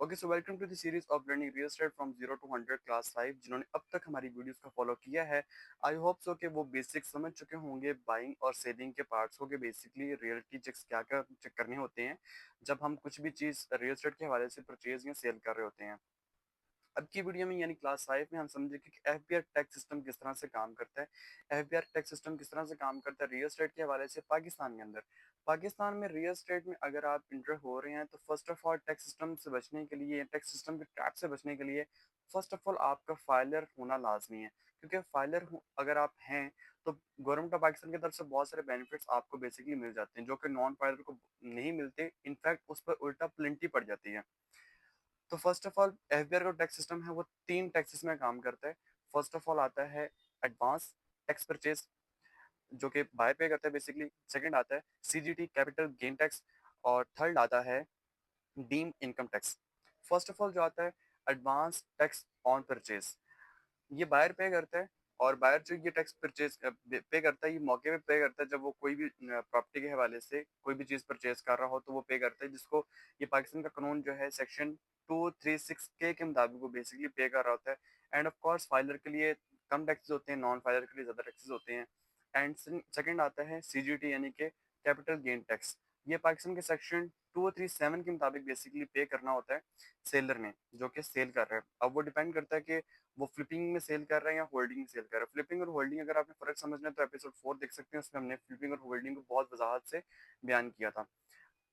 Okay, so welcome to the series of learning real estate from 0 to 100 class 5। जिन्होंने अब तक हमारी videos को फॉलो किया है, आई होप सो कि वो बेसिक समझ चुके होंगे बाइंग और सेलिंग के पार्ट्स को, कि बेसिकली रियलिटी चेक्स क्या क्या चेक करने होते हैं जब हम कुछ भी चीज़ रियल एस्टेट के हवाले से परचेज या सेल कर रहे होते हैं। अब की वीडियो में यानी क्लास 5 में हम समझेंगे कि एफबीआर टैक्स सिस्टम किस तरह से काम करता है। एफबीआर टैक्स सिस्टम किस तरह से काम करता है रियल एस्टेट के हवाले से पाकिस्तान के अंदर। पाकिस्तान में रियल एस्टेट में अगर आप इंटर हो रहे हैं तो first of all tax system से बचने के लिए, टैक्स सिस्टम के ट्रैप से बचने के लिए फर्स्ट ऑफ ऑल आपका फाइलर होना लाजमी है। क्योंकि फाइलर अगर आप हैं तो गवर्नमेंट ऑफ पाकिस्तान की तरफ से बहुत सारे बेनिफिट्स आपको बेसिकली मिल जाते हैं जो कि नॉन फाइलर को नहीं मिलते। इनफैक्ट उस पर उल्टा प्लेंटी पड़ जाती है। तो फर्स्ट ऑफ ऑल एफबीआर का टैक्स सिस्टम है वो तीन टैक्सेस में काम करता है। फर्स्ट ऑफ ऑल आता है एडवांस टैक्स परचेज, जो कि बायर पे करता है बेसिकली। सेकंड आता है सीजीटी कैपिटल गेन टैक्स, और थर्ड आता है deem income tax. First of all जो आता है एडवांस टैक्स ऑन परचेज, ये बायर पे करता है। और बायर जो ये टैक्स परचेज पे करता है, ये मौके पे पे करता है जब वो कोई भी प्रॉपर्टी के हवाले से कोई भी चीज परचेज कर रहा हो तो वो पे करता है, जिसको ये पाकिस्तान का कानून जो है सेक्शन 236 के मुताबिक वो बेसिकली पे कर रहा होता है। एंड ऑफ कोर्स फाइलर के लिए कम टैक्सेस होते हैं, नॉन फाइलर के लिए ज्यादा टैक्सेस होते हैं। एंड सेकंड आता है सीजीटी यानी कि कैपिटल गेन टैक्स। ये पाकिस्तान के सेक्शन 237 के मुताबिक बेसिकली पे करना होता है सेलर ने, जो कि सेल कर रहा है। अब वो डिपेंड करता है कि वो फ्लिपिंग में सेल कर रहे हैं या होल्डिंग में सेल कर रहे हैं। फ्लिपिंग और होल्डिंग अगर आपने फर्क समझना है तो एपिसोड 4 देख सकते हैं, उसमें हमने फ्लिपिंग और होल्डिंग को बहुत वजाहत से बयान किया था।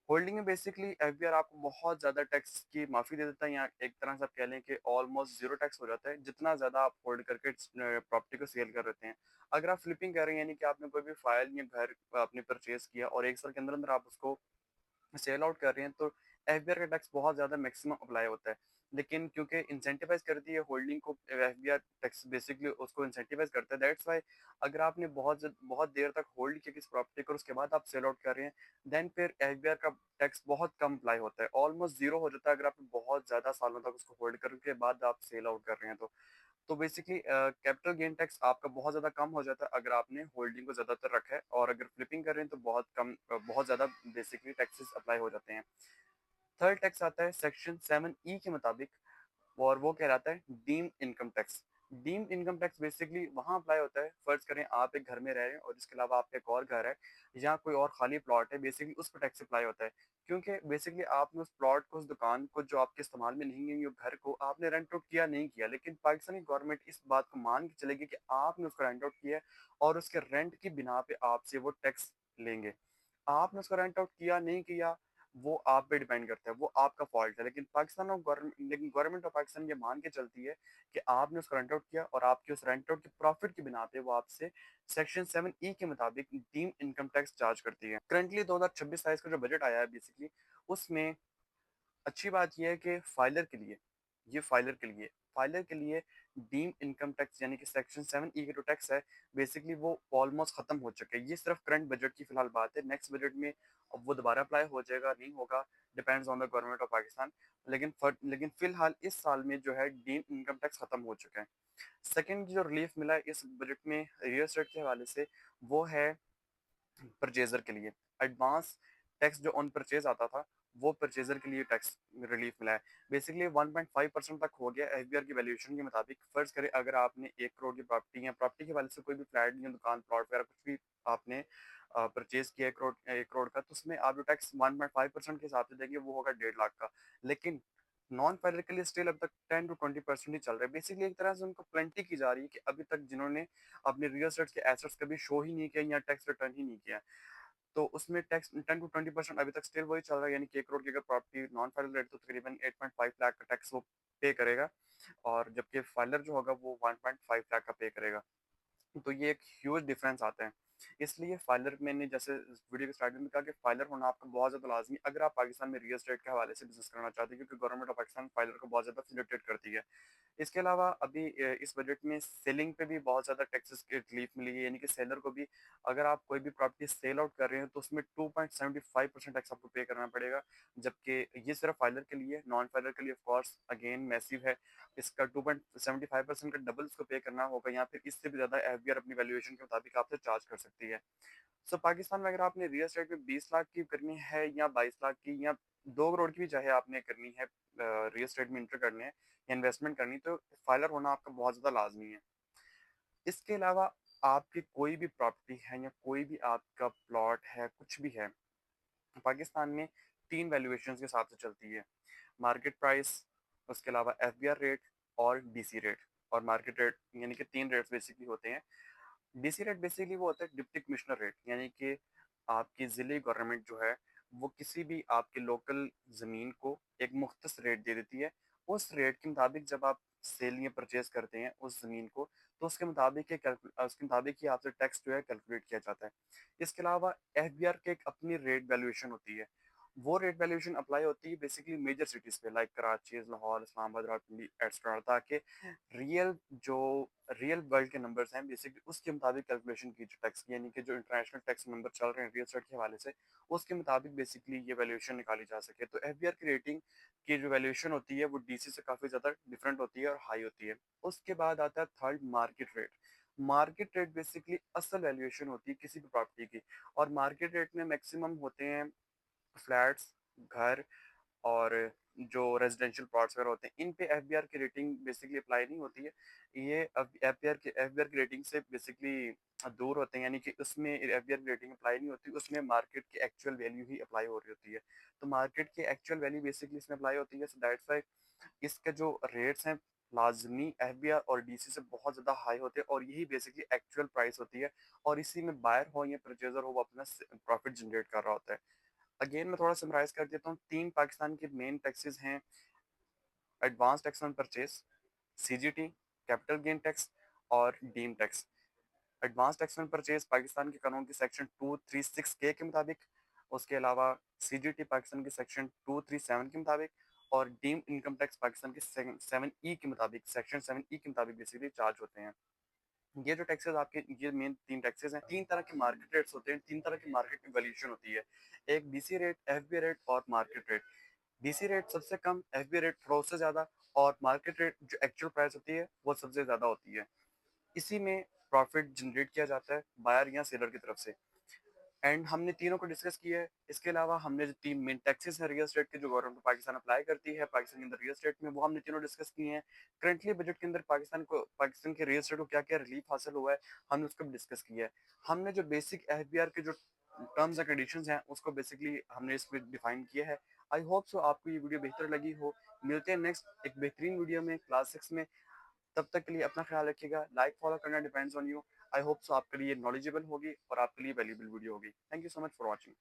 होल्डिंग में बेसिकली एफबीआर आपको बहुत ज्यादा टैक्स की माफी दे देता है, या एक तरह से आप कह लें कि ऑलमोस्ट जीरो टैक्स हो जाता है जितना ज्यादा आप होल्ड करके प्रॉपर्टी को सेल कर देते हैं। अगर आप फ्लिपिंग कर रहे हैं यानी कि आपने कोई भी फाइल या घर आपने परचेज किया और एक साल के अंदर अंदर आप उसको सेल आउट कर रहे हैं, तो एफबीआर का टैक्स बहुत ज्यादा मैक्सिमम अप्लाई होता है। लेकिन क्योंकि इंसेंटिवाइज करती है होल्डिंग को, एफबीआर टैक्स बेसिकली उसको इंसेंटिवाइज करता है। दैट्स वाई अगर आपने बहुत देर तक होल्ड किया किस प्रॉपर्टी को और उसके बाद आप सेल आउट कर रहे हैं, देन फिर एफबीआर का टैक्स बहुत कम अप्लाई होता है, ऑलमोस्ट जीरो हो जाता है अगर आपने बहुत ज्यादा सालों तक उसको होल्ड करके बाद आप सेल आउट कर रहे हैं तो बेसिकली कैपिटल गेन टैक्स आपका बहुत ज्यादा कम हो जाता है अगर आपने होल्डिंग को ज्यादातर रखा है, और अगर फ्लिपिंग कर रहे हैं तो बहुत कम, बहुत ज्यादा बेसिकली टैक्सेस अप्लाई हो जाते हैं। थर्ड टैक्स आता है सेक्शन 7E के मुताबिक, और वो कहलाता है deemed income tax. Deemed income tax basically वहां अप्लाई होता है, फर्ज करें आप एक घर में रह रहे हैं और इसके अलावा आपका एक और घर है या कोई और खाली प्लॉट है, बेसिकली उस पर टैक्स अप्लाई होता है। क्योंकि बेसिकली आपने उस प्लॉट को, उस दुकान को जो आपके इस्तेमाल में नहीं है, घर को आपने रेंट आउट किया नहीं किया, लेकिन पाकिस्तानी गवर्नमेंट इस बात को मान के चलेगी कि आपने उसका रेंट आउट किया है और उसके रेंट की बिना पे आपसे वो टैक्स लेंगे। आपने उसका रेंट आउट किया नहीं किया वो आप पे डिपेंड करता है, वो आपका फॉल्ट है। लेकिन गवर्नमेंट ऑफ पाकिस्तान ये मान के चलती है कि आपने उसका रेंट आउट किया और आपके उस रेंट आउट के प्रॉफिट की बिना पे वो आपसे सेक्शन 7E के मुताबिक डीम इनकम टैक्स चार्ज करती है। करंटली 2026-27 का जो बजट आया है बेसिकली, उसमें अच्छी बात यह है कि फाइलर के लिए डीम इनकम टैक्स यानी कि सेक्शन 7E के जो टैक्स है बेसिकली वो ऑलमोस्ट खत्म हो चुके हैं। ये सिर्फ करंट बजट की फिलहाल बात है, नेक्स्ट बजट में अब वो दोबारा अप्लाई हो जाएगा नहीं होगा, depends on the government of Pakistan. लेकिन फिलहाल इस साल में जो है डीम इनकम टैक्स खत्म हो चुका है। सेकंड जो रिलीफ मिला है इस बजट में रियल एस्टेट के हवाले से, वो है परचेजर के लिए एडवांस टैक्स जो ऑन परचेज आता था, वो परचेजर के लिए टैक्स रिलीफ मिला है। बेसिकली 1.5% तक हो गया एफबीआर की वैल्यूएशन के मुताबिक। फर्ज करें अगर आपने 1 करोड़ की प्रॉपर्टी या प्रॉपर्टी के वाले से कोई भी फ्लैट या दुकान प्लॉट वगैरह कुछ भी आपने परचेज किया 1 करोड़ का, तो उसमें आप जो टैक्स 1.5% के हिसाब से देंगे वो होगा 1.5 लाख का। लेकिन नॉन फाइलर के लिए स्टिल अब तक 10 to 20% ही चल रहा है। बेसिकली एक तरह से उनको प्लेंटी की जा रही है कि अभी तक जिन्होंने अपने रियल एस्टेट के एसेट्स कभी शो ही नहीं किया या टैक्स रिटर्न ही नहीं किया, तो उसमें टैक्स 10 to 20% अभी तक स्टिल वही चल रहा है। यानी कि 1 करोड़ की अगर प्रॉपर्टी नॉन फाइलर रेट तो तकरीबन 8.5 लाख का टैक्स वो पे करेगा, और जबकि फाइलर जो होगा वो 1.5 लाख का पे करेगा। तो ये एक ह्यूज डिफरेंस आता है। इसलिए फाइलर, मैंने जैसे वीडियो के स्टार्टिंग में कहा कि फाइलर होना आपका बहुत ज्यादा लाजमी अगर आप पाकिस्तान में रियल एस्टेट के हवाले से बिजनेस करना चाहते हैं, क्योंकि गवर्नमेंट ऑफ पाकिस्तान फाइलर को बहुत ज्यादा फैसिलिटेट करती है। इसके अलावा अभी इस बजट में सेलिंग पे भी बहुत ज्यादा टैक्सेस की रिलीफ मिली है। यानी कि सेलर को भी अगर आप कोई भी प्रॉपर्टी सेल आउट कर रहे हैं तो उसमें 2.75% टैक्स आपको पे करना पड़ेगा, जबकि ये सिर्फ फाइलर के लिए, नॉन फाइलर के लिए ऑफ कोर्स अगेन मैसिव है। इसका 2.75% का डबल इसको पे करना होगा, या फिर इससे भी ज्यादा एफबीआर अपनी वैल्यूएशन के मुताबिक आपसे चार्ज कर सकती है। सो पाकिस्तान में अगर आपने रियल एस्टेट में 20 लाख की करनी है या 22 लाख की या 2 करोड़ की भी चाहे आपने करनी है, रियल एस्टेट में एंटर करने हैं या इन्वेस्टमेंट करनी, तो फाइलर होना आपका बहुत ज़्यादा लाज़मी है। इसके अलावा आपकी कोई भी प्रॉपर्टी है या कोई भी आपका प्लॉट है, कुछ भी है, पाकिस्तान में 3 वैल्यूएशंस के हिसाब से चलती है। मार्केट प्राइस, उसके अलावा एफबीआर रेट और डीसी रेट। और मार्केट रेट यानी कि 3 रेट्स बेसिकली होते हैं। डीसी रेट बेसिकली वो होता है डिप्टी कमिश्नर रेट, यानी कि आपकी ज़िले गवर्नमेंट जो है वो किसी भी आपके लोकल ज़मीन को एक मुख्तस रेट दे देती है। उस रेट के मुताबिक जब आप सेल या परचेज करते हैं उस ज़मीन को, तो उसके मुताबिक ही आपसे टैक्स जो है कैलकुलेट किया जाता है। इसके अलावा एफबीआर की एक अपनी रेट वैल्यूएशन होती है। वो रेट वैल्यूएशन अप्लाई होती है बेसिकली मेजर सिटीज़ पे, लाइक कराची, लाहौर, इस्लामाबाद, रावलपिंडी एटसेट्रा, ताकि रियल जो रियल वर्ल्ड के नंबर्स हैं बेसिकली उसके मुताबिक कैलकुलेशन की जो टैक्स की, यानी कि जो इंटरनेशनल टैक्स नंबर चल रहे हैं रियल एस्टेट के हवाले से, उसके मुताबिक बेसिकली ये वैल्यूएशन निकाली जा सके। तो एफबीआर की रेटिंग की जो वैल्यूएशन होती है वो डीसी से काफ़ी ज़्यादा डिफरेंट होती है और हाई होती है। उसके बाद आता है third, market rate. Market rate basically असल वैल्यूएशन होती है किसी भी प्रॉपर्टी की, और मार्केट रेट में मैक्सिमम होते हैं फ्लैट्स, घर और जो रेजिडेंशियल प्लॉट्स वगैरह होते हैं, इन पे एफबीआर की रेटिंग बेसिकली अप्लाई नहीं होती है। ये अब एफबीआर की रेटिंग से बेसिकली दूर होते हैं, यानी कि उसमें एफबीआर की रेटिंग अप्लाई नहीं होती, उसमें मार्केट की एक्चुअल वैल्यू ही अप्लाई हो रही होती है। तो मार्केट की एक्चुअल वैल्यू बेसिकली इसमें अप्लाई होती है। सो दैट्स व्हाई इसके जो रेट्स हैं लाजमी एफबीआर और डीसी से बहुत ज़्यादा हाई होते हैं, और यही बेसिकली एक्चुअल प्राइस होती है। और इसी में बायर हो या परचेजर हो वो अपना प्रॉफिट जनरेट कर रहा होता है। अगेन मैं थोड़ा समराइज कर देता हूँ। 3 पाकिस्तान के मेन टैक्सेस हैं: advance tax on purchase, CGT, capital gain tax और deem tax. Advance tax on purchase Pakistan के कानून के सेक्शन 236 के मुताबिक, उसके अलावा सीजीटी पाकिस्तान के सेक्शन 237 के मुताबिक, और डीम इनकम टैक्स पाकिस्तान के 7 ई के मुताबिक, सेक्शन 7 ई के मुताबिक बेसिकली चार्ज होते हैं। ये जो टैक्सेस आपके, ये मेन 3 टैक्सेस हैं। 3 तरह के मार्केट रेट्स होते हैं, 3 तरह की मार्केट वैल्यूएशन होती है। एक डीसी रेट, एफबी रेट और मार्केट रेट। डीसी रेट सबसे कम, एफबी रेट थोड़ा उससे ज्यादा, और मार्केट रेट जो एक्चुअल प्राइस होती है वो सबसे ज्यादा होती है। इसी में प्रॉफिट जनरेट किया जाता है बायर या सेलर की तरफ से। एंड हमने तीनों को डिस्कस किया है। इसके अलावा हमने जो 3 मेन टैक्सेस हैं रियल एस्टेट के, जो गवर्नमेंट पाकिस्तान अप्लाई करती है पाकिस्तान के अंदर रियल एस्टेट में, वो हमने तीनों डिस्कस किए हैं। करंटली बजट के अंदर पाकिस्तान के रियल एस्टेट को क्या क्या रिलीफ हासिल हुआ है, हमने उसको भी डिस्कस किया है। हमने जो बेसिक एफबीआर के जो टर्म्स एंड कंडीशंस हैं उसको बेसिकली हमने इसमें डिफाइन किया है। आई होप सो आपको ये वीडियो बेहतर लगी हो। मिलते हैं नेक्स्ट एक बेहतरीन वीडियो में क्लास 6 में। तब तक के लिए अपना ख्याल रखिएगा। लाइक फॉलो करना depends on you. I hope so आपके लिए नॉलेजेबल होगी और आपके लिए वैल्यूबल वीडियो होगी। Thank you so much for watching.